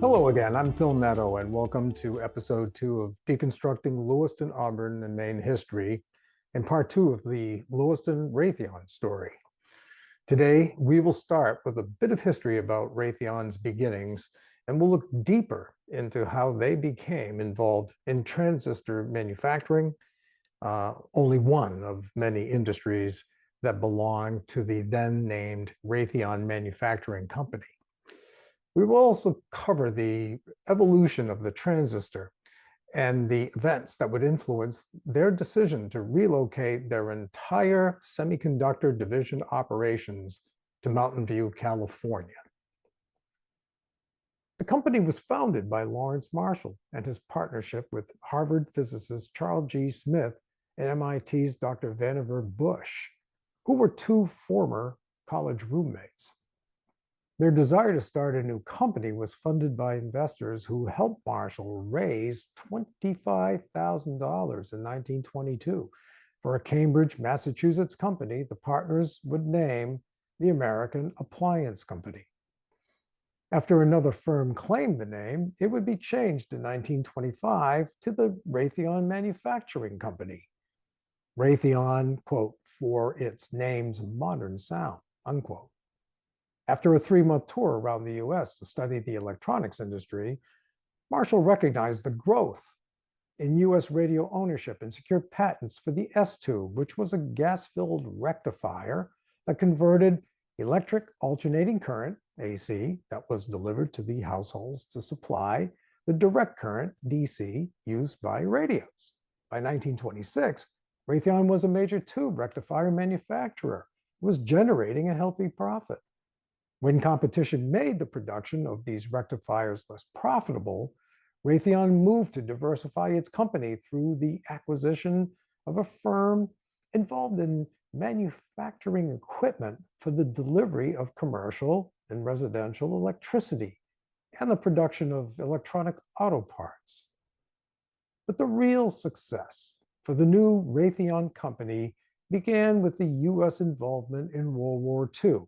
Hello again, I'm Phil Netto, and welcome to episode 2 of Deconstructing Lewiston-Auburn and Maine history, and part 2 of the Lewiston-Raytheon story. Today, we will start with a bit of history about Raytheon's beginnings, and we'll look deeper into how they became involved in transistor manufacturing, only one of many industries that belonged to the then named Raytheon Manufacturing Company. We will also cover the evolution of the transistor and the events that would influence their decision to relocate their entire semiconductor division operations to Mountain View, California. The company was founded by Lawrence Marshall and his partnership with Harvard physicist Charles G. Smith and MIT's Dr. Vannevar Bush, who were two former college roommates. Their desire to start a new company was funded by investors who helped Marshall raise $25,000 in 1922 for a Cambridge, Massachusetts company the partners would name the American Appliance Company. After another firm claimed the name, it would be changed in 1925 to the Raytheon Manufacturing Company. Raytheon, quote, for its name's modern sound, unquote. After a 3-month tour around the U.S. to study the electronics industry, Marshall recognized the growth in U.S. radio ownership and secured patents for the S-tube, which was a gas-filled rectifier that converted electric alternating current, AC, that was delivered to the households to supply the direct current, DC, used by radios. By 1926, Raytheon was a major tube rectifier manufacturer. It was generating a healthy profit. When competition made the production of these rectifiers less profitable, Raytheon moved to diversify its company through the acquisition of a firm involved in manufacturing equipment for the delivery of commercial and residential electricity and the production of electronic auto parts. But the real success for the new Raytheon company began with the U.S. involvement in World War II.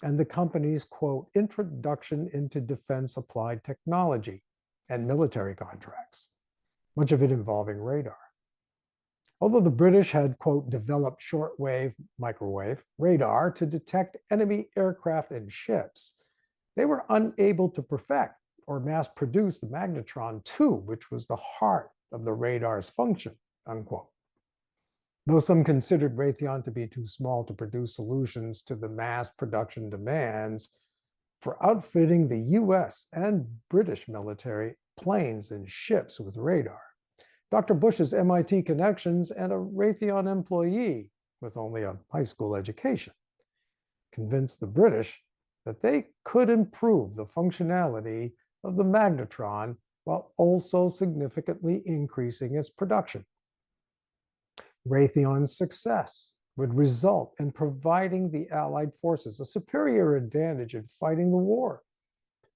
And the company's, quote, introduction into defense applied technology and military contracts, much of it involving radar. Although the British had, quote, developed shortwave microwave radar to detect enemy aircraft and ships, they were unable to perfect or mass produce the magnetron tube, which was the heart of the radar's function, unquote. Though some considered Raytheon to be too small to produce solutions to the mass production demands for outfitting the US and British military planes and ships with radar, Dr. Bush's MIT connections and a Raytheon employee with only a high school education convinced the British that they could improve the functionality of the magnetron while also significantly increasing its production. Raytheon's success would result in providing the Allied forces a superior advantage in fighting the war,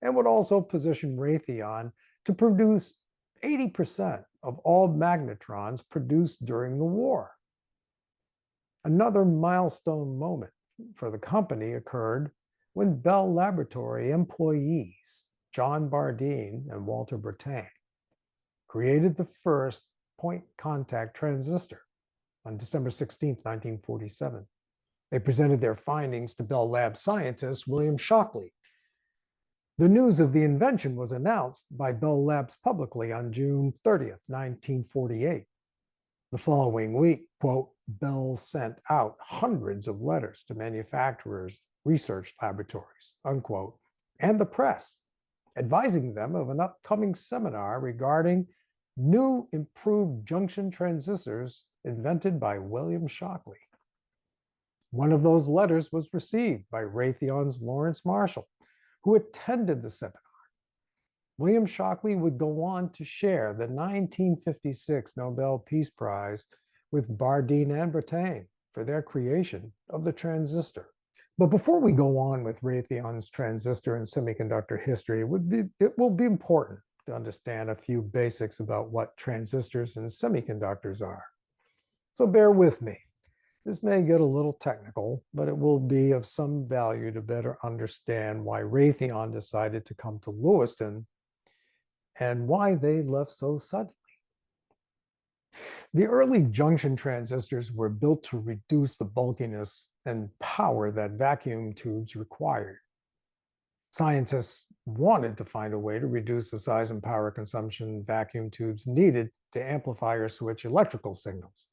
and would also position Raytheon to produce 80% of all magnetrons produced during the war. Another milestone moment for the company occurred when Bell Laboratory employees, John Bardeen and Walter Brattain, created the first point contact transistor on December 16, 1947. They presented their findings to Bell Lab scientist William Shockley. The news of the invention was announced by Bell Labs publicly on June 30th, 1948. The following week, quote, Bell sent out hundreds of letters to manufacturers, research laboratories, unquote, and the press, advising them of an upcoming seminar regarding new improved junction transistors invented by William Shockley. One of those letters was received by Raytheon's Lawrence Marshall, who attended the seminar. William Shockley would go on to share the 1956 Nobel Peace Prize with Bardeen and Brattain for their creation of the transistor. But before we go on with Raytheon's transistor and semiconductor history, it will be important to understand a few basics about what transistors and semiconductors are. So bear with me. This may get a little technical, but it will be of some value to better understand why Raytheon decided to come to Lewiston and why they left so suddenly. The early junction transistors were built to reduce the bulkiness and power that vacuum tubes required. Scientists wanted to find a way to reduce the size and power consumption vacuum tubes needed to amplify or switch electrical signals.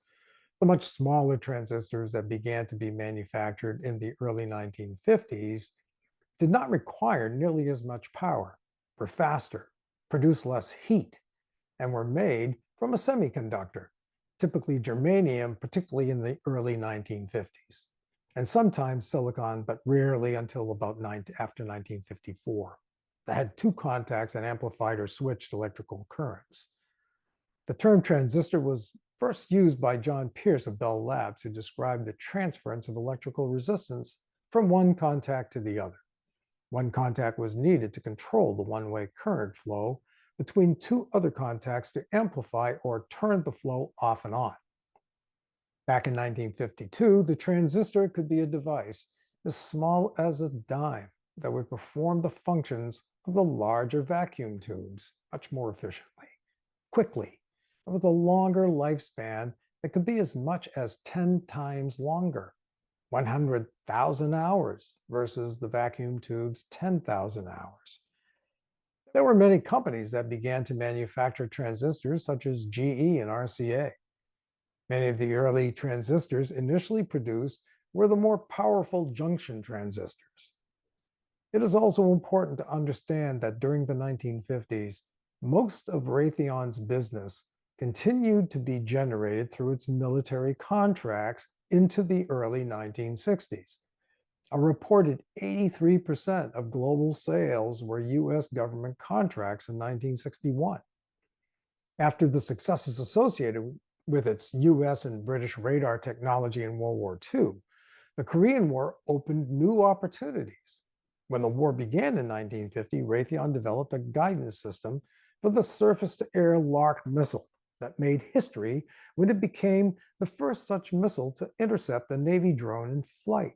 The much smaller transistors that began to be manufactured in the early 1950s did not require nearly as much power, were faster, produced less heat, and were made from a semiconductor, typically germanium, particularly in the early 1950s, and sometimes silicon, but rarely until about after 1954. That had two contacts and amplified or switched electrical currents. The term transistor was first used by John Pierce of Bell Labs to describe the transference of electrical resistance from one contact to the other. One contact was needed to control the one-way current flow between two other contacts to amplify or turn the flow off and on. Back in 1952, the transistor could be a device as small as a dime that would perform the functions of the larger vacuum tubes much more efficiently, quickly, and with a longer lifespan that could be as much as 10 times longer, 100,000 hours versus the vacuum tube's 10,000 hours. There were many companies that began to manufacture transistors, such as GE and RCA. Many of the early transistors initially produced were the more powerful junction transistors. It is also important to understand that during the 1950s, most of Raytheon's business continued to be generated through its military contracts into the early 1960s. A reported 83% of global sales were U.S. government contracts in 1961. After the successes associated with its U.S. and British radar technology in World War II, the Korean War opened new opportunities. When the war began in 1950, Raytheon developed a guidance system for the surface-to-air Lark missile that made history when it became the first such missile to intercept a Navy drone in flight.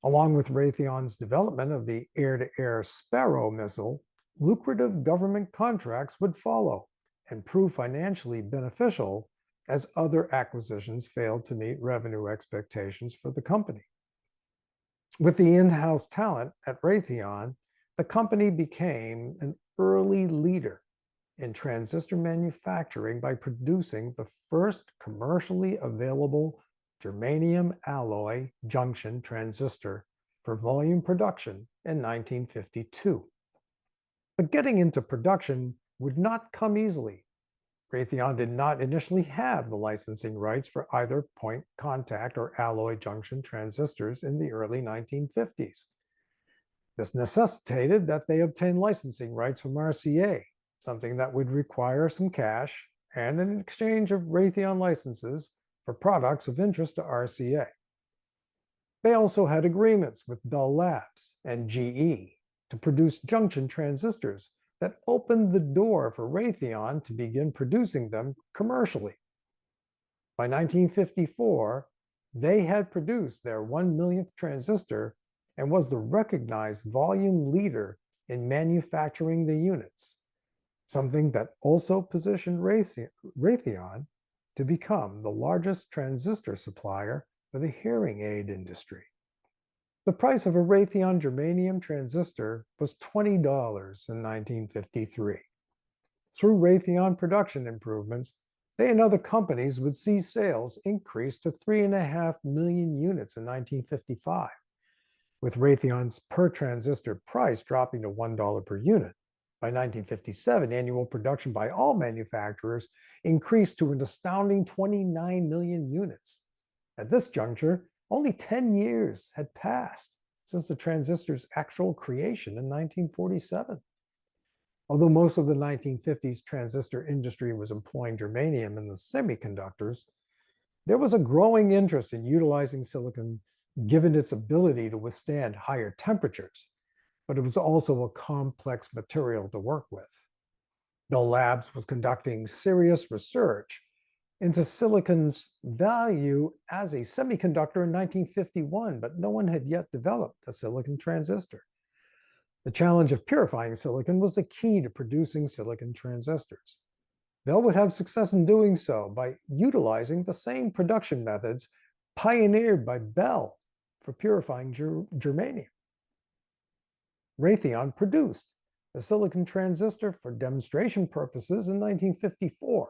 Along with Raytheon's development of the air-to-air Sparrow missile, lucrative government contracts would follow and prove financially beneficial as other acquisitions failed to meet revenue expectations for the company. With the in-house talent at Raytheon, the company became an early leader in transistor manufacturing by producing the first commercially available germanium alloy junction transistor for volume production in 1952. But getting into production would not come easily. Raytheon did not initially have the licensing rights for either point contact or alloy junction transistors in the early 1950s. This necessitated that they obtain licensing rights from RCA, something that would require some cash and an exchange of Raytheon licenses for products of interest to RCA. They also had agreements with Bell Labs and GE to produce junction transistors that opened the door for Raytheon to begin producing them commercially. By 1954, they had produced their 1 millionth transistor and was the recognized volume leader in manufacturing the units, something that also positioned Raytheon to become the largest transistor supplier for the hearing aid industry. The price of a Raytheon germanium transistor was $20 in 1953. Through Raytheon production improvements, they and other companies would see sales increase to 3.5 million units in 1955, with Raytheon's per transistor price dropping to $1 per unit. By 1957, annual production by all manufacturers increased to an astounding 29 million units. At this juncture, only 10 years had passed since the transistor's actual creation in 1947. Although most of the 1950s transistor industry was employing germanium in the semiconductors, there was a growing interest in utilizing silicon given its ability to withstand higher temperatures, but it was also a complex material to work with. Bell Labs was conducting serious research into silicon's value as a semiconductor in 1951, but no one had yet developed a silicon transistor. The challenge of purifying silicon was the key to producing silicon transistors. Bell would have success in doing so by utilizing the same production methods pioneered by Bell for purifying germanium. Raytheon produced a silicon transistor for demonstration purposes in 1954,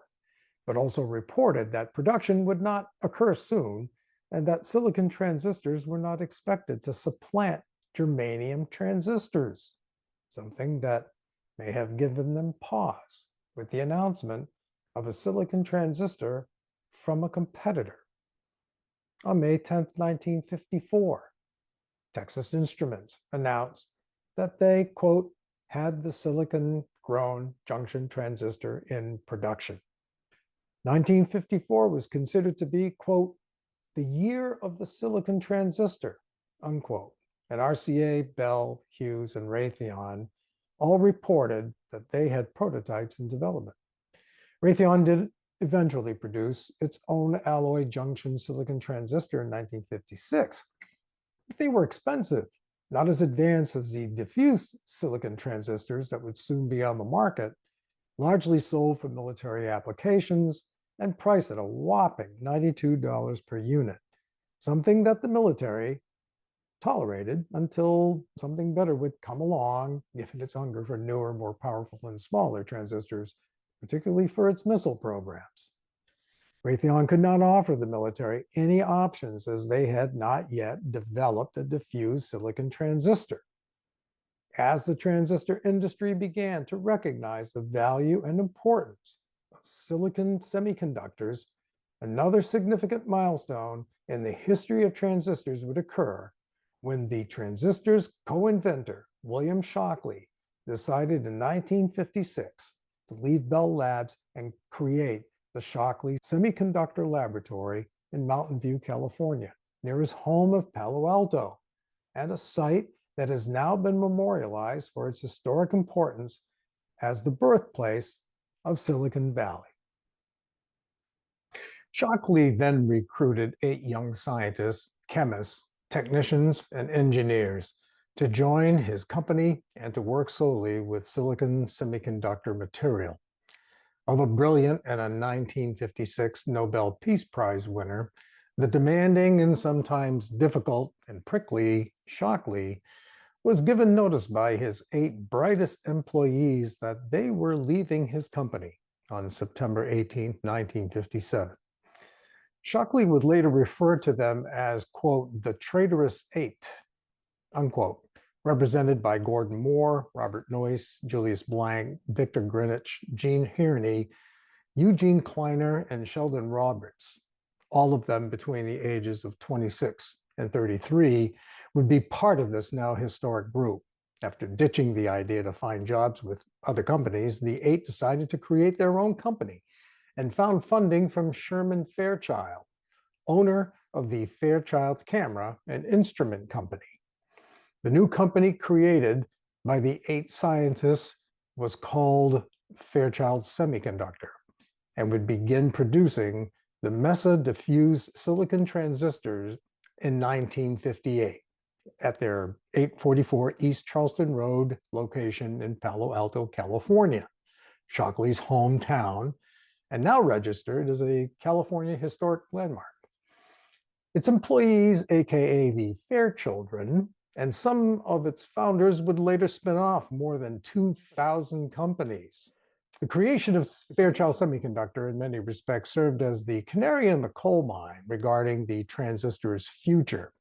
but also reported that production would not occur soon and that silicon transistors were not expected to supplant germanium transistors, something that may have given them pause with the announcement of a silicon transistor from a competitor. On May 10, 1954, Texas Instruments announced that they, quote, had the silicon-grown junction transistor in production. 1954 was considered to be, quote, the year of the silicon transistor, unquote. And RCA, Bell, Hughes, and Raytheon all reported that they had prototypes in development. Raytheon did eventually produce its own alloy junction silicon transistor in 1956. But they were expensive, not as advanced as the diffuse silicon transistors that would soon be on the market, largely sold for military applications and priced at a whopping $92 per unit, something that the military tolerated until something better would come along, given its hunger for newer, more powerful, and smaller transistors, particularly for its missile programs. Raytheon could not offer the military any options as they had not yet developed a diffuse silicon transistor. As the transistor industry began to recognize the value and importance of silicon semiconductors, another significant milestone in the history of transistors would occur when the transistor's co-inventor, William Shockley, decided in 1956 to leave Bell Labs and create the Shockley Semiconductor Laboratory in Mountain View, California, near his home of Palo Alto, and a site that has now been memorialized for its historic importance as the birthplace of Silicon Valley. Shockley then recruited 8 young scientists, chemists, technicians, and engineers to join his company and to work solely with silicon semiconductor material. Although brilliant and a 1956 Nobel Peace Prize winner, the demanding and sometimes difficult and prickly Shockley was given notice by his 8 brightest employees that they were leaving his company on September 18, 1957. Shockley would later refer to them as, quote, the traitorous 8, unquote, represented by Gordon Moore, Robert Noyce, Julius Blank, Victor Greenwich, Gene Hearney, Eugene Kleiner, and Sheldon Roberts, all of them between the ages of 26 and 33, would be part of this now historic group. After ditching the idea to find jobs with other companies, the 8 decided to create their own company and found funding from Sherman Fairchild, owner of the Fairchild Camera and Instrument Company. The new company created by the 8 scientists was called Fairchild Semiconductor and would begin producing the Mesa diffuse silicon transistors in 1958 at their 844 East Charleston Road location in Palo Alto, California, Shockley's hometown, and now registered as a California Historic Landmark. Its employees, aka the Fairchildren, and some of its founders would later spin off more than 2,000 companies. The creation of Fairchild Semiconductor in many respects served as the canary in the coal mine regarding the transistor's future.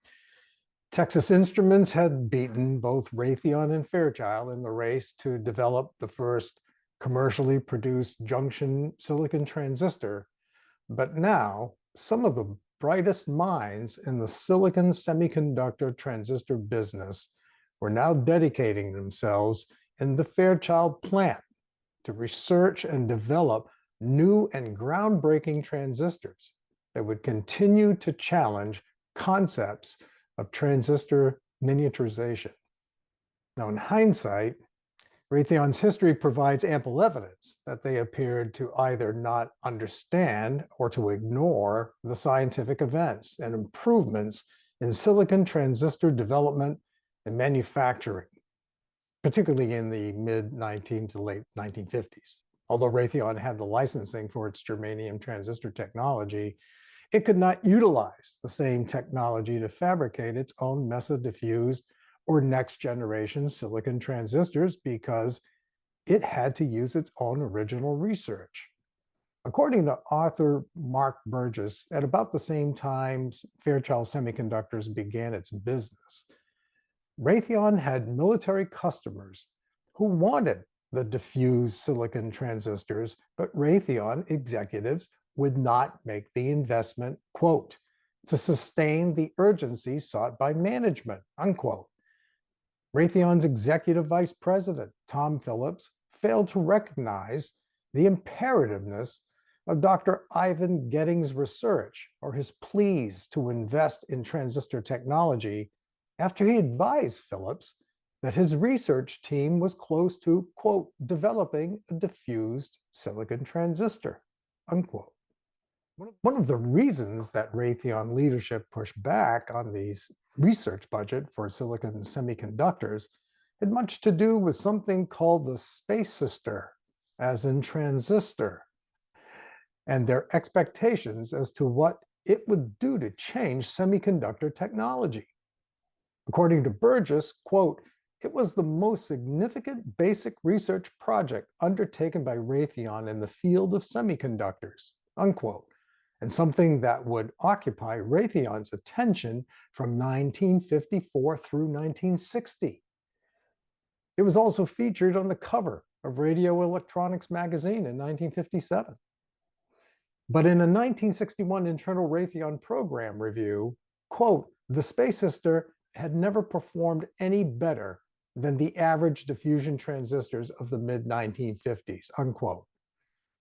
Texas Instruments had beaten both Raytheon and Fairchild in the race to develop the first commercially produced junction silicon transistor, but now some of the brightest minds in the silicon semiconductor transistor business were now dedicating themselves in the Fairchild plant to research and develop new and groundbreaking transistors that would continue to challenge concepts of transistor miniaturization. Now, in hindsight, Raytheon's history provides ample evidence that they appeared to either not understand or to ignore the scientific events and improvements in silicon transistor development and manufacturing. particularly in the mid-19 to late 1950s. Although Raytheon had the licensing for its germanium transistor technology, it could not utilize the same technology to fabricate its own mesa-diffused or next-generation silicon transistors because it had to use its own original research. According to author Mark Burgess, at about the same time Fairchild Semiconductors began its business, Raytheon had military customers who wanted the diffused silicon transistors, but Raytheon executives would not make the investment, quote, to sustain the urgency sought by management, unquote. Raytheon's executive vice president, Tom Phillips, failed to recognize the imperativeness of Dr. Ivan Gedding's research or his pleas to invest in transistor technology after he advised Phillips that his research team was close to, quote, developing a diffused silicon transistor, unquote. One of the reasons that Raytheon leadership pushed back on the research budget for silicon semiconductors had much to do with something called the space sister, as in transistor, and their expectations as to what it would do to change semiconductor technology. According to Burgess, quote, it was the most significant basic research project undertaken by Raytheon in the field of semiconductors, unquote, and something that would occupy Raytheon's attention from 1954 through 1960. It was also featured on the cover of Radio Electronics magazine in 1957. But in a 1961 internal Raytheon program review, quote, the space sister had never performed any better than the average diffusion transistors of the mid-1950s, unquote.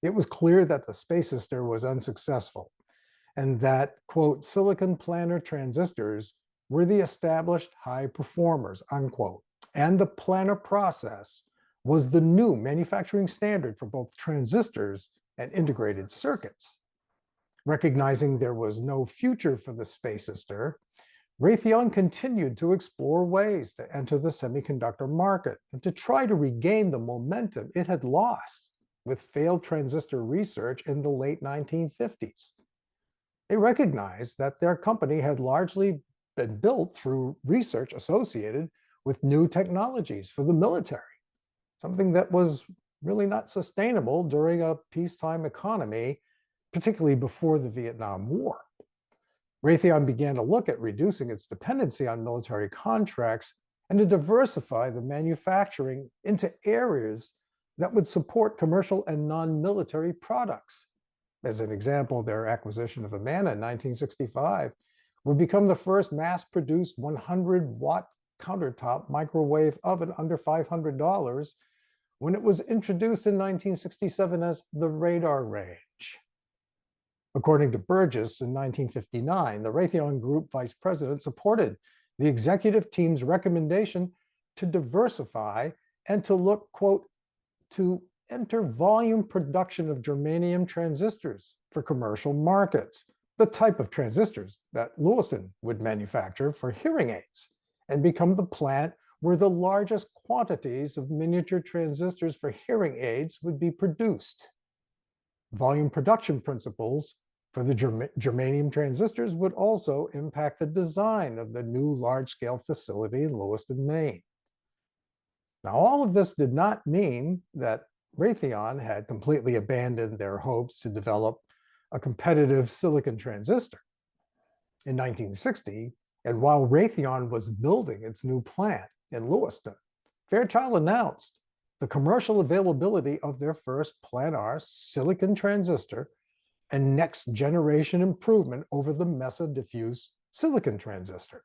It was clear that the space sister was unsuccessful and that, quote, silicon planar transistors were the established high performers, unquote. And the planar process was the new manufacturing standard for both transistors and integrated circuits. Recognizing there was no future for the space sister, Raytheon continued to explore ways to enter the semiconductor market and to try to regain the momentum it had lost with failed transistor research in the late 1950s. They recognized that their company had largely been built through research associated with new technologies for the military, something that was really not sustainable during a peacetime economy, particularly before the Vietnam War. Raytheon began to look at reducing its dependency on military contracts and to diversify the manufacturing into areas that would support commercial and non-military products. As an example, their acquisition of Amana in 1965 would become the first mass-produced 100-watt countertop microwave oven under $500 when it was introduced in 1967 as the radar range. According to Burgess, in 1959, the Raytheon Group vice president supported the executive team's recommendation to diversify and to look, quote, to enter volume production of germanium transistors for commercial markets, the type of transistors that Lewiston would manufacture for hearing aids, and become the plant where the largest quantities of miniature transistors for hearing aids would be produced. Volume production principles for the germanium transistors would also impact the design of the new large-scale facility in Lewiston, Maine. Now, all of this did not mean that Raytheon had completely abandoned their hopes to develop a competitive silicon transistor. In 1960, and while Raytheon was building its new plant in Lewiston, Fairchild announced the commercial availability of their first planar silicon transistor and next generation improvement over the mesa diffuse silicon transistor.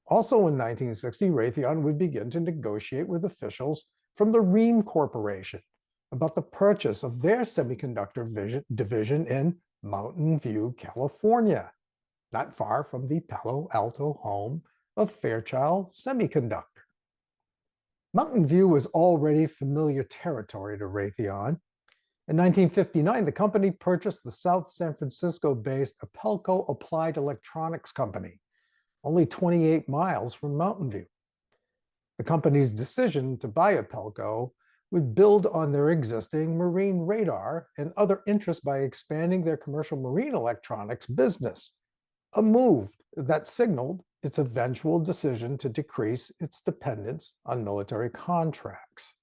Also in 1960, Raytheon would begin to negotiate with officials from the Rheem Corporation about the purchase of their semiconductor division in Mountain View, California, not far from the Palo Alto home of Fairchild Semiconductor. Mountain View was already familiar territory to Raytheon. In 1959, the company purchased the South San Francisco-based Apelco Applied Electronics Company, only 28 miles from Mountain View. The company's decision to buy Apelco would build on their existing marine radar and other interests by expanding their commercial marine electronics business, a move that signaled its eventual decision to decrease its dependence on military contracts.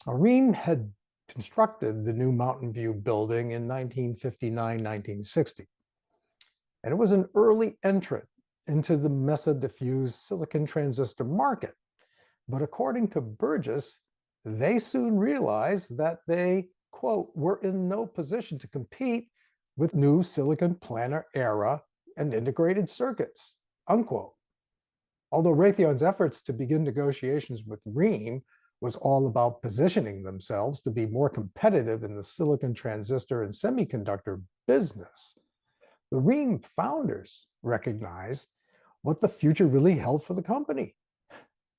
Rheem had constructed the new Mountain View building in 1959-1960, and it was an early entrant into the MESA-diffused silicon transistor market. But according to Burgess, they soon realized that they, quote, were in no position to compete with new silicon planar era and integrated circuits, unquote. Although Raytheon's efforts to begin negotiations with Rheem was all about positioning themselves to be more competitive in the silicon transistor and semiconductor business, the Rheem founders recognized what the future really held for the company.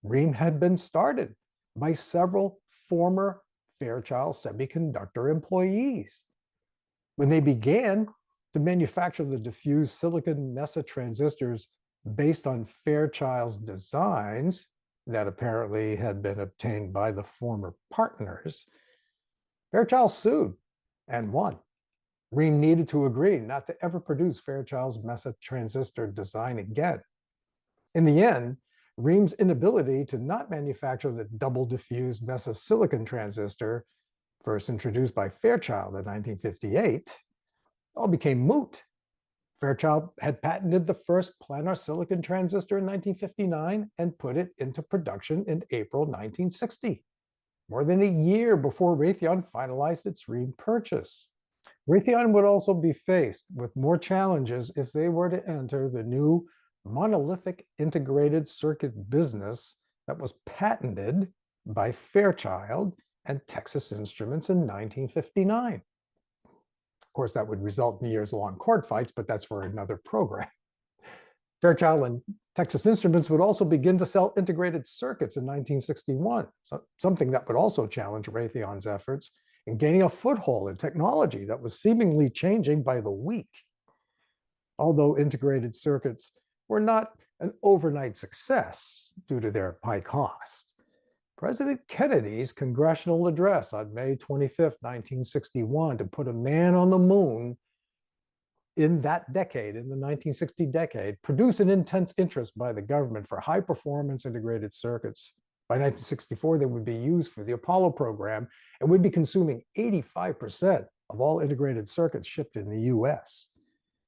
Rheem had been started by several former Fairchild Semiconductor employees. When they began to manufacture the diffused silicon MESA transistors based on Fairchild's designs that apparently had been obtained by the former partners, Fairchild sued and won. Rheem needed to agree not to ever produce Fairchild's MESA transistor design again. In the end, Rheem's inability to not manufacture the double diffused MESA silicon transistor, first introduced by Fairchild in 1958, all became moot. Fairchild had patented the first planar silicon transistor in 1959 and put it into production in April 1960, more than a year before Raytheon finalized its Rheem purchase. Raytheon would also be faced with more challenges if they were to enter the new monolithic integrated circuit business that was patented by Fairchild and Texas Instruments in 1959. Of course, that would result in years-long court fights, but that's for another program. Fairchild and Texas Instruments would also begin to sell integrated circuits in 1961, something that would also challenge Raytheon's efforts in gaining a foothold in technology that was seemingly changing by the week. Although integrated circuits were not an overnight success due to their high cost, President Kennedy's congressional address on May 25, 1961, to put a man on the moon in that decade, in the 1960 decade, produced an intense interest by the government for high-performance integrated circuits. By 1964, they would be used for the Apollo program and would be consuming 85% of all integrated circuits shipped in the U.S.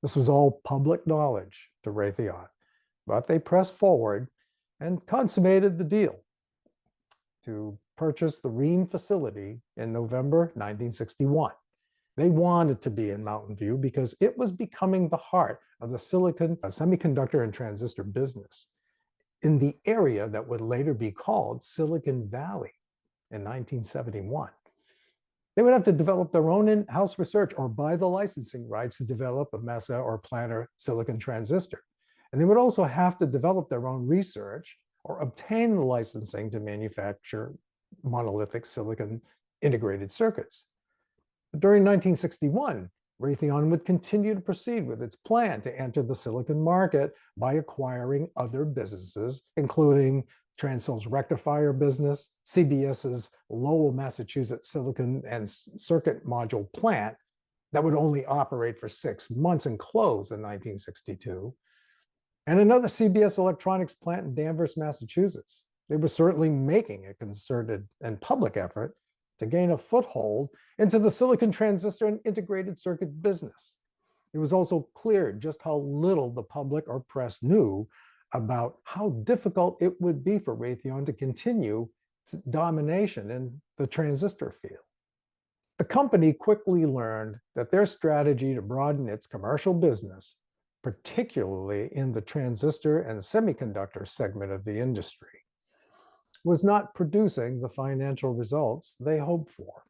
This was all public knowledge to Raytheon, but they pressed forward and consummated the deal to purchase the Rheem facility in November 1961. They wanted to be in Mountain View because it was becoming the heart of the silicon semiconductor and transistor business in the area that would later be called Silicon Valley in 1971. They would have to develop their own in-house research or buy the licensing rights to develop a MESA or planar silicon transistor. And they would also have to develop their own research or obtain the licensing to manufacture monolithic silicon integrated circuits. But during 1961, Raytheon would continue to proceed with its plan to enter the silicon market by acquiring other businesses, including Transil's rectifier business, CBS's Lowell, Massachusetts silicon and circuit module plant that would only operate for 6 months and close in 1962, and another CBS electronics plant in Danvers, Massachusetts. They were certainly making a concerted and public effort to gain a foothold into the silicon transistor and integrated circuit business. It was also clear just how little the public or press knew about how difficult it would be for Raytheon to continue its domination in the transistor field. The company quickly learned that their strategy to broaden its commercial business, particularly in the transistor and semiconductor segment of the industry, was not producing the financial results they hoped for.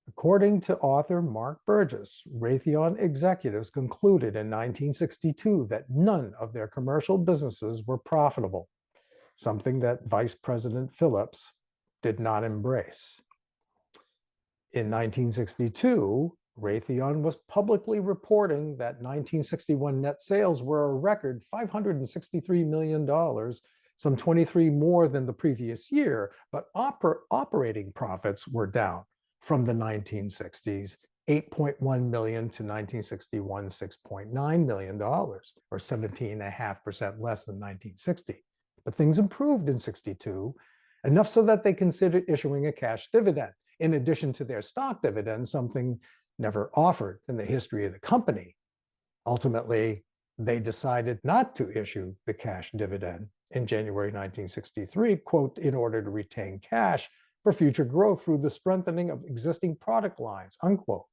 According to author Mark Burgess, Raytheon executives concluded in 1962 that none of their commercial businesses were profitable, something that Vice President Phillips did not embrace. In 1962, Raytheon was publicly reporting that 1961 net sales were a record $563 million some 23 more than the previous year, but operating profits were down from the 1960s, $8.1 million to 1961, $6.9 million, or 17.5% less than 1960. But things improved in 62, enough so that they considered issuing a cash dividend, in addition to their stock dividend, something never offered in the history of the company. Ultimately, they decided not to issue the cash dividend in January 1963, quote, in order to retain cash for future growth through the strengthening of existing product lines, unquote.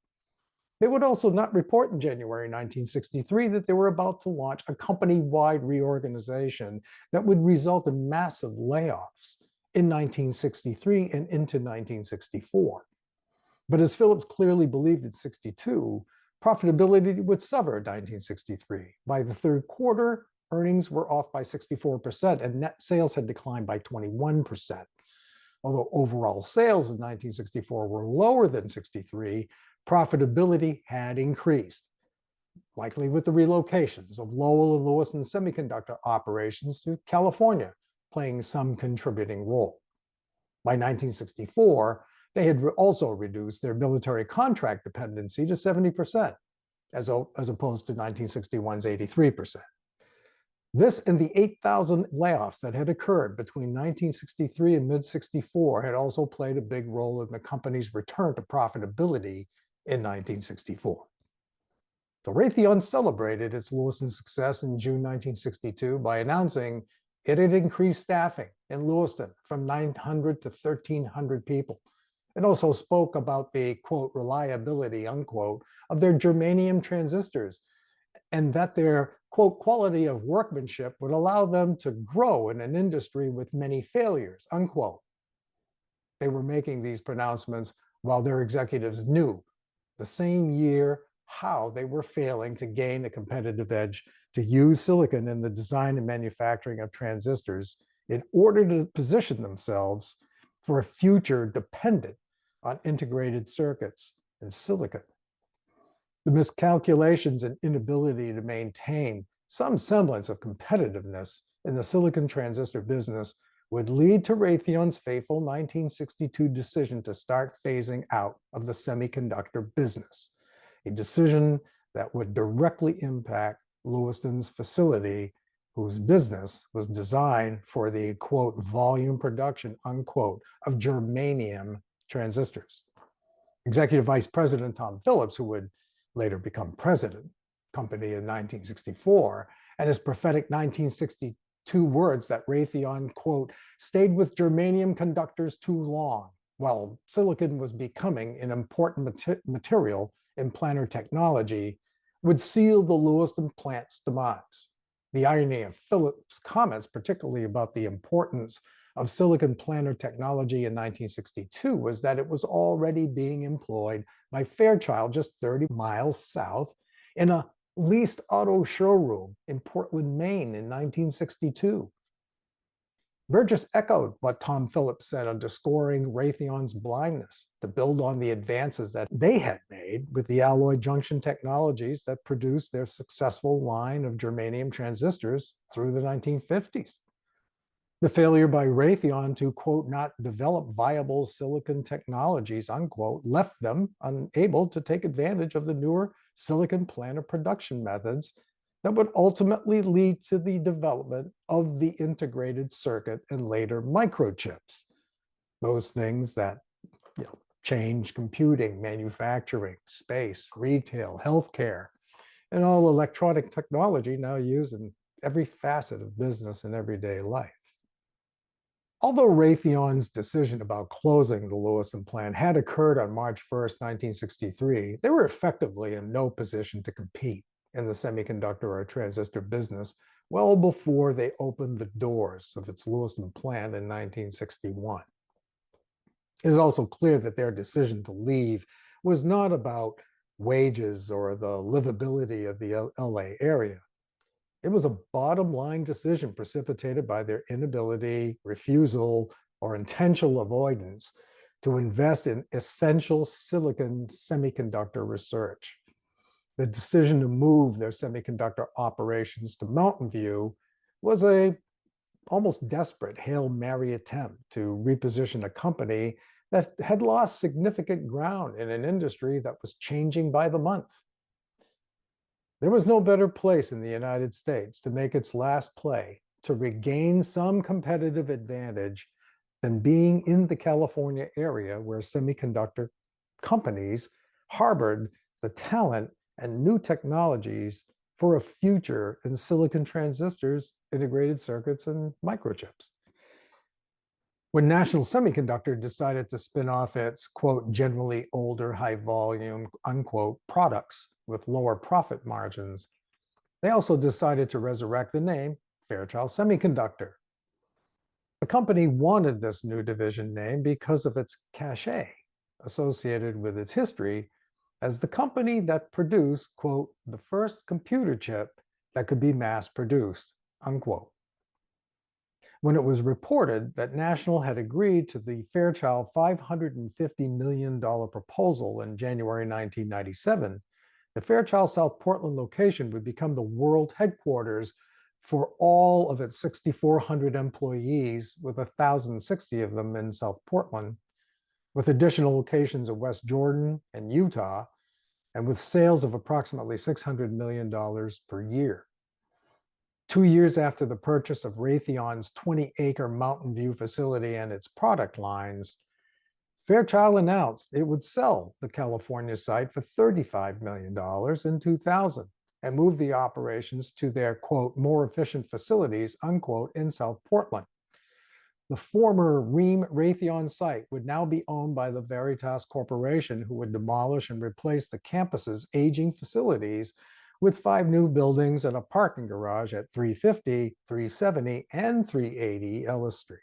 They would also not report in January 1963 that they were about to launch a company-wide reorganization that would result in massive layoffs in 1963 and into 1964. But as Phillips clearly believed in 62, profitability would suffer in 1963. By the third quarter, earnings were off by 64% and net sales had declined by 21%. Although overall sales in 1964 were lower than 63, profitability had increased, likely with the relocations of Lowell and Lewiston semiconductor operations to California playing some contributing role. By 1964, they had also reduced their military contract dependency to 70%, as opposed to 1961's 83%. This and the 8,000 layoffs that had occurred between 1963 and mid-64 had also played a big role in the company's return to profitability in 1964. So Raytheon celebrated its Lewiston success in June 1962 by announcing it had increased staffing in Lewiston from 900 to 1,300 people. It also spoke about the, quote, reliability, unquote, of their germanium transistors, and that their, quote, quality of workmanship would allow them to grow in an industry with many failures, unquote. They were making these pronouncements while their executives knew the same year how they were failing to gain a competitive edge to use silicon in the design and manufacturing of transistors in order to position themselves for a future dependent on integrated circuits and silicon. The miscalculations and inability to maintain some semblance of competitiveness in the silicon transistor business would lead to Raytheon's fateful 1962 decision to start phasing out of the semiconductor business, a decision that would directly impact Lewiston's facility, whose business was designed for the, quote, volume production, unquote, of germanium transistors. Executive Vice President Tom Phillips, who would later become president of the company in 1964, and his prophetic 1962 words that Raytheon, quote, stayed with germanium conductors too long, while silicon was becoming an important material in planar technology, would seal the Lewiston plant's demise. The irony of Phillips' comments, particularly about the importance of silicon planar technology in 1962, was that it was already being employed by Fairchild just 30 miles south in a leased auto showroom in Portland, Maine in 1962. Burgess echoed what Tom Phillips said, underscoring Raytheon's blindness to build on the advances that they had made with the alloy junction technologies that produced their successful line of germanium transistors through the 1950s. The failure by Raytheon to, quote, not develop viable silicon technologies, unquote, left them unable to take advantage of the newer silicon planar production methods that would ultimately lead to the development of the integrated circuit and later microchips. Those things that, change computing, manufacturing, space, retail, healthcare, and all electronic technology now used in every facet of business and everyday life. Although Raytheon's decision about closing the Lewiston plant had occurred on March 1st, 1963, they were effectively in no position to compete in the semiconductor or transistor business well before they opened the doors of its Lewiston plant in 1961. It is also clear that their decision to leave was not about wages or the livability of the LA area. It was a bottom line decision precipitated by their inability, refusal, or intentional avoidance to invest in essential silicon semiconductor research. The decision to move their semiconductor operations to Mountain View was a almost desperate Hail Mary attempt to reposition a company that had lost significant ground in an industry that was changing by the month. There was no better place in the United States to make its last play to regain some competitive advantage than being in the California area where semiconductor companies harbored the talent and new technologies for a future in silicon transistors, integrated circuits, and microchips. When National Semiconductor decided to spin off its, quote, generally older, high volume, unquote, products with lower profit margins, they also decided to resurrect the name Fairchild Semiconductor. The company wanted this new division name because of its cachet associated with its history as the company that produced, quote, the first computer chip that could be mass produced, unquote. When it was reported that National had agreed to the Fairchild $550 million proposal in January 1997, the Fairchild South Portland location would become the world headquarters for all of its 6,400 employees, with 1,060 of them in South Portland, with additional locations in West Jordan and Utah, and with sales of approximately $600 million per year. 2 years after the purchase of Raytheon's 20-acre Mountain View facility and its product lines, Fairchild announced it would sell the California site for $35 million in 2000 and move the operations to their, quote, more efficient facilities, unquote, in South Portland. The former Ream Raytheon site would now be owned by the Veritas Corporation, who would demolish and replace the campus's aging facilities with 5 new buildings and a parking garage at 350, 370, and 380 Ellis Street.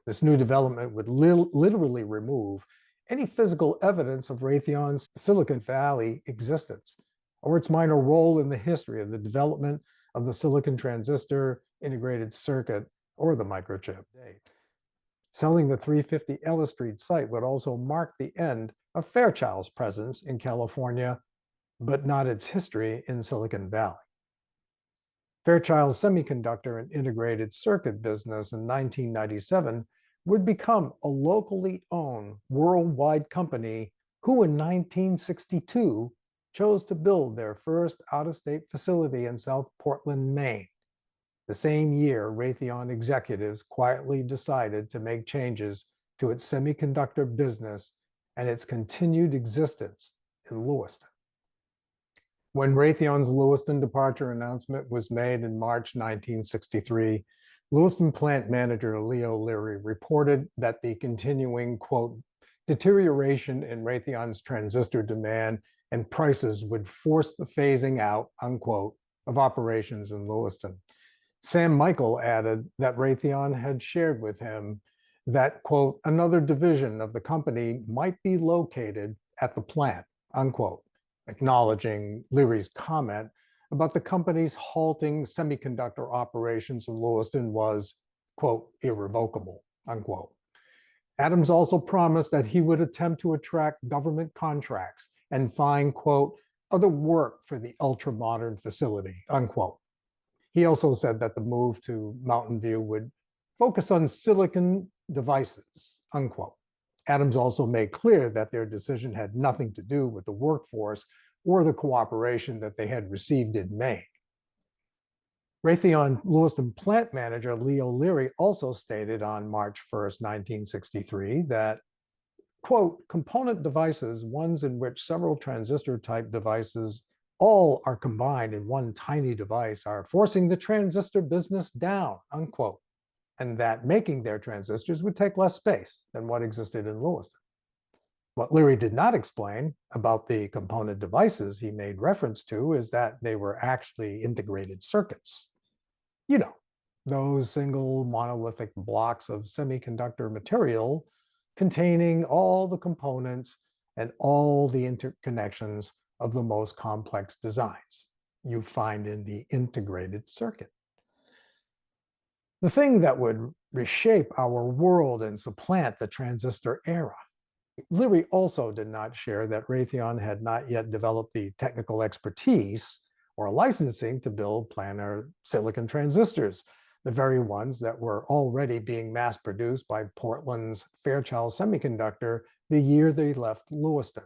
This new development would literally remove any physical evidence of Raytheon's Silicon Valley existence or its minor role in the history of the development of the silicon transistor, integrated circuit, or the microchip. Selling the 350 Ellis Street site would also mark the end of Fairchild's presence in California, but not its history in Silicon Valley. Fairchild's semiconductor and integrated circuit business in 1997 would become a locally owned worldwide company who in 1962 chose to build their first out-of-state facility in South Portland, Maine. The same year, Raytheon executives quietly decided to make changes to its semiconductor business and its continued existence in Lewiston. When Raytheon's Lewiston departure announcement was made in March 1963, Lewiston plant manager Leo Leary reported that the continuing, quote, deterioration in Raytheon's transistor demand and prices would force the phasing out, unquote, of operations in Lewiston. Sam Michael added that Raytheon had shared with him that, quote, another division of the company might be located at the plant, unquote, acknowledging Leary's comment about the company's halting semiconductor operations in Lewiston was, quote, irrevocable, unquote. Adams also promised that he would attempt to attract government contracts and find, quote, other work for the ultra-modern facility, unquote. He also said that the move to Mountain View would focus on silicon devices, unquote. Adams also made clear that their decision had nothing to do with the workforce or the cooperation that they had received in Maine. Raytheon Lewiston plant manager Leo Leary also stated on March 1st, 1963 that, quote, component devices, ones in which several transistor type devices all are combined in one tiny device, are forcing the transistor business down, unquote, and that making their transistors would take less space than what existed in Lewiston. What Leary did not explain about the component devices he made reference to is that they were actually integrated circuits. You know, those single monolithic blocks of semiconductor material containing all the components and all the interconnections of the most complex designs you find in the integrated circuit. The thing that would reshape our world and supplant the transistor era. Leary also did not share that Raytheon had not yet developed the technical expertise or licensing to build planar silicon transistors the very ones that were already being mass produced by Portland's Fairchild Semiconductor the year they left Lewiston.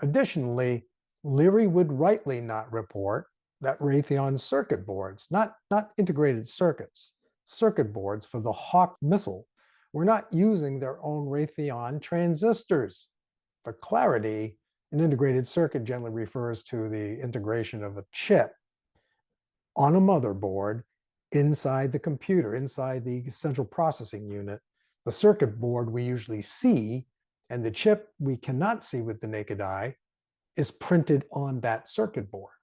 Additionally, Leary would rightly not report that Raytheon circuit boards, not integrated circuits, circuit boards for the Hawk missile, were not using their own Raytheon transistors. For clarity, an integrated circuit generally refers to the integration of a chip on a motherboard inside the computer, inside the central processing unit. The circuit board we usually see, and the chip we cannot see with the naked eye, is printed on that circuit board.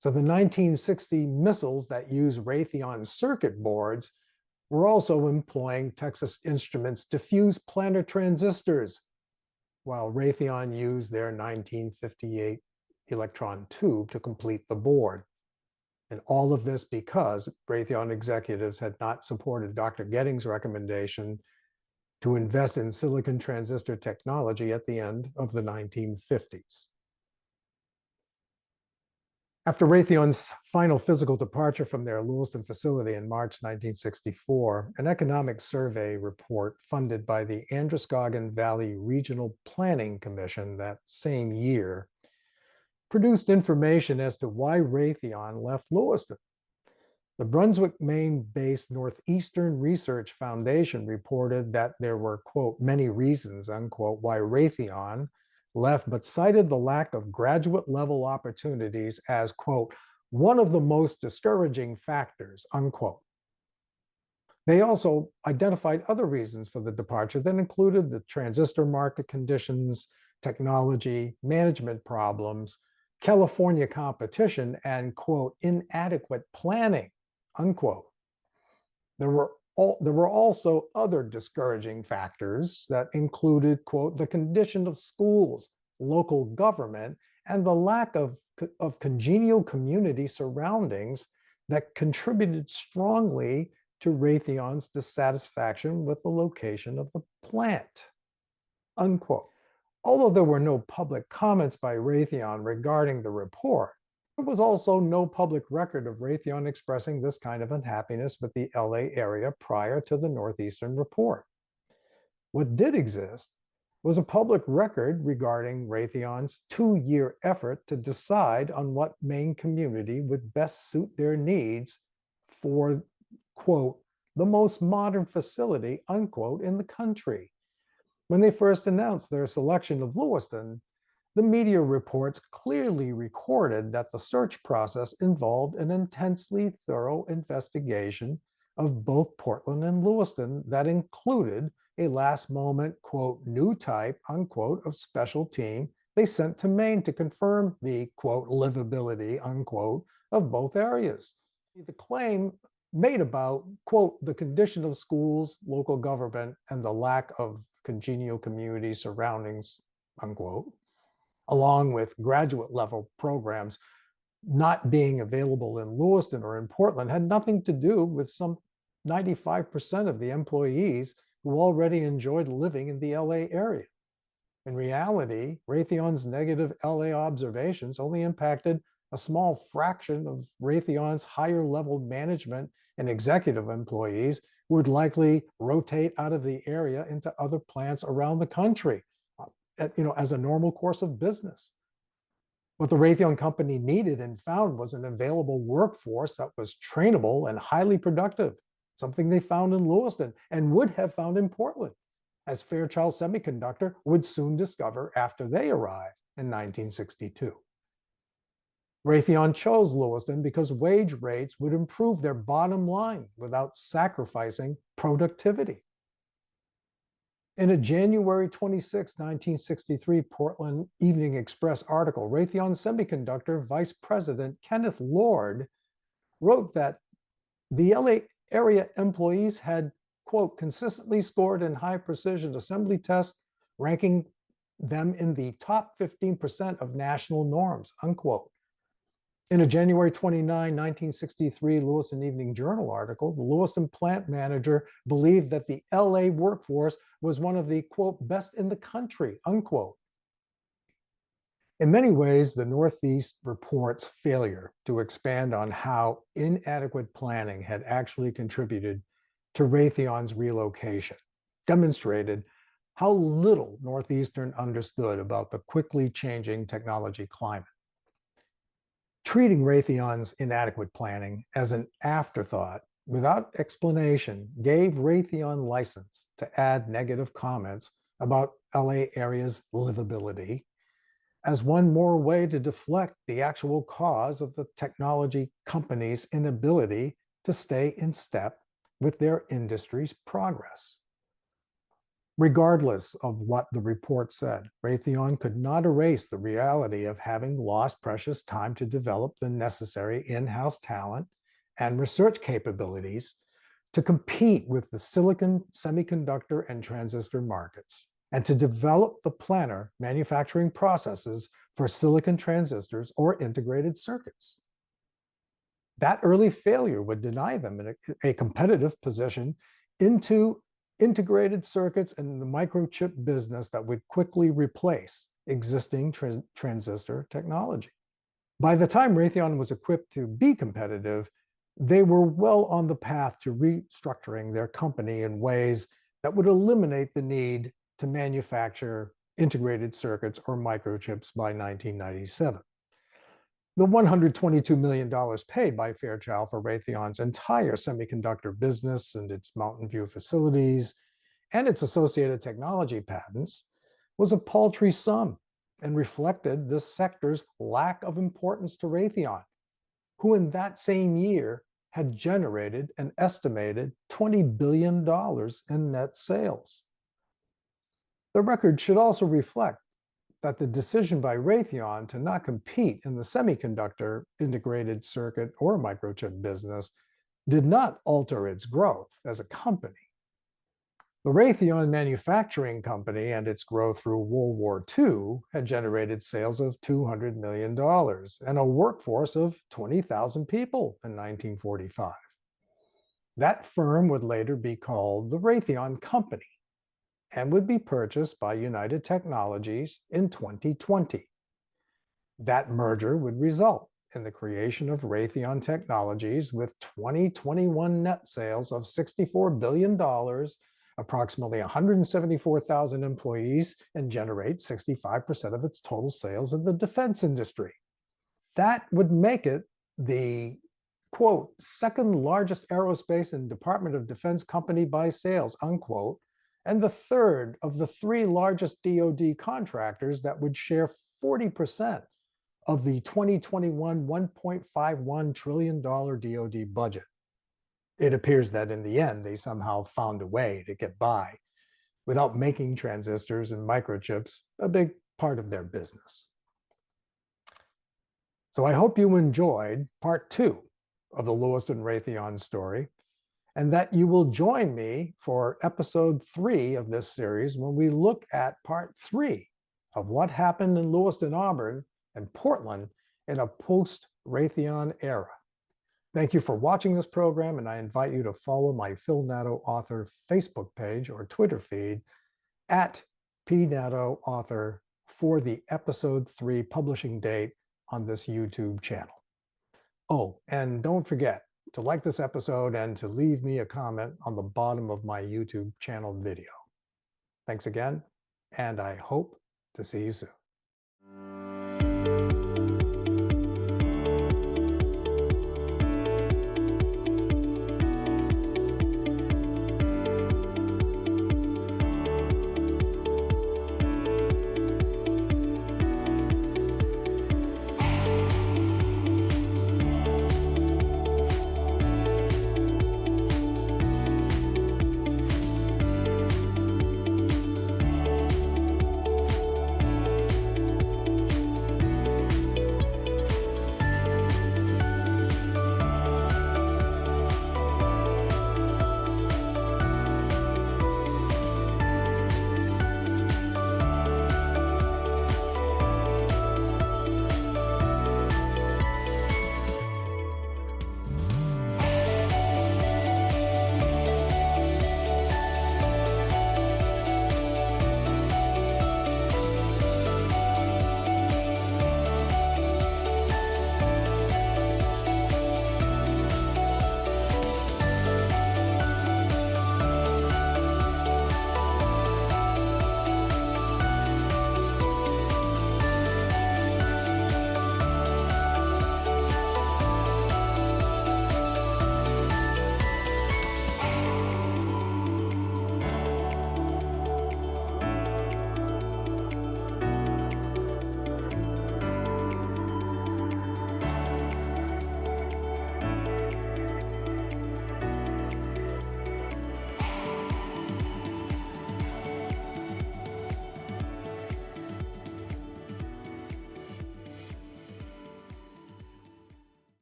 So the 1960 missiles that use Raytheon circuit boards were also employing Texas Instruments diffuse planar transistors, while Raytheon used their 1958 electron tube to complete the board. And all of this because Raytheon executives had not supported Dr. Gettings' recommendation to invest in silicon transistor technology at the end of the 1950s. After Raytheon's final physical departure from their Lewiston facility in March 1964, an economic survey report funded by the Androscoggin Valley Regional Planning Commission that same year produced information as to why Raytheon left Lewiston. The Brunswick, Maine-based Northeastern Research Foundation reported that there were, quote, many reasons, unquote, why Raytheon left, but cited the lack of graduate level opportunities as, quote, one of the most discouraging factors, unquote. They also identified other reasons for the departure that included the transistor market conditions, technology, management problems, California competition, and, quote, inadequate planning, unquote. There were also other discouraging factors that included, quote, the condition of schools, local government, and the lack of congenial community surroundings that contributed strongly to Raytheon's dissatisfaction with the location of the plant, unquote. Although there were no public comments by Raytheon regarding the report, there was also no public record of Raytheon expressing this kind of unhappiness with the LA area prior to the Northeastern report. What did exist was a public record regarding Raytheon's 2-year effort to decide on what Maine community would best suit their needs for, quote, the most modern facility, unquote, in the country. When they first announced their selection of Lewiston, the media reports clearly recorded that the search process involved an intensely thorough investigation of both Portland and Lewiston that included a last-moment, quote, new type, unquote, of special team they sent to Maine to confirm the, quote, livability, unquote, of both areas. The claim made about, quote, the condition of schools, local government, and the lack of congenial community surroundings, unquote, along with graduate level programs not being available in Lewiston or in Portland, had nothing to do with some 95% of the employees who already enjoyed living in the LA area. In reality, Raytheon's negative LA observations only impacted a small fraction of Raytheon's higher level management and executive employees who would likely rotate out of the area into other plants around the country, as a normal course of business. What the Raytheon company needed and found was an available workforce that was trainable and highly productive, something they found in Lewiston and would have found in Portland, as Fairchild Semiconductor would soon discover after they arrived in 1962. Raytheon chose Lewiston because wage rates would improve their bottom line without sacrificing productivity. In a January 26, 1963 Portland Evening Express article, Raytheon Semiconductor Vice President Kenneth Lord wrote that the LA area employees had, quote, consistently scored in high precision assembly tests, ranking them in the top 15% of national norms, unquote. In a January 29, 1963 Lewiston Evening Journal article, the Lewiston plant manager believed that the LA workforce was one of the, quote, best in the country, unquote. In many ways, the Northeast report's failure to expand on how inadequate planning had actually contributed to Raytheon's relocation demonstrated how little Northeastern understood about the quickly changing technology climate. Treating Raytheon's inadequate planning as an afterthought without explanation gave Raytheon license to add negative comments about LA area's livability as one more way to deflect the actual cause of the technology company's inability to stay in step with their industry's progress. Regardless of what the report said, Raytheon could not erase the reality of having lost precious time to develop the necessary in-house talent and research capabilities to compete with the silicon, semiconductor, and transistor markets, and to develop the planar manufacturing processes for silicon transistors or integrated circuits. That early failure would deny them a competitive position into integrated circuits and the microchip business that would quickly replace existing transistor technology. By the time Raytheon was equipped to be competitive, they were well on the path to restructuring their company in ways that would eliminate the need to manufacture integrated circuits or microchips by 1997. The $122 million paid by Fairchild for Raytheon's entire semiconductor business and its Mountain View facilities and its associated technology patents was a paltry sum and reflected this sector's lack of importance to Raytheon, who in that same year had generated an estimated $20 billion in net sales. The record should also reflect that the decision by Raytheon to not compete in the semiconductor integrated circuit or microchip business did not alter its growth as a company. The Raytheon Manufacturing Company and its growth through World War II had generated sales of $200 million and a workforce of 20,000 people in 1945. That firm would later be called the Raytheon Company and would be purchased by United Technologies in 2020. That merger would result in the creation of Raytheon Technologies with 2021 net sales of $64 billion, approximately 174,000 employees, and generate 65% of its total sales in the defense industry. That would make it the, quote, second largest aerospace and Department of Defense company by sales, unquote, and the third of the three largest DoD contractors that would share 40% of the 2021 $1.51 trillion DoD budget. It appears that in the end, they somehow found a way to get by without making transistors and microchips a big part of their business. So I hope you enjoyed part 2 of the Lewiston Raytheon story, and that you will join me for episode 3 of this series when we look at part 3 of what happened in Lewiston-Auburn and Portland in a post-Raytheon era. Thank you for watching this program, and I invite you to follow my Phil Natto Author Facebook page or Twitter feed at pnattoauthor for the episode 3 publishing date on this YouTube channel. Oh, and don't forget to like this episode and to leave me a comment on the bottom of my YouTube channel video. Thanks again, and I hope to see you soon.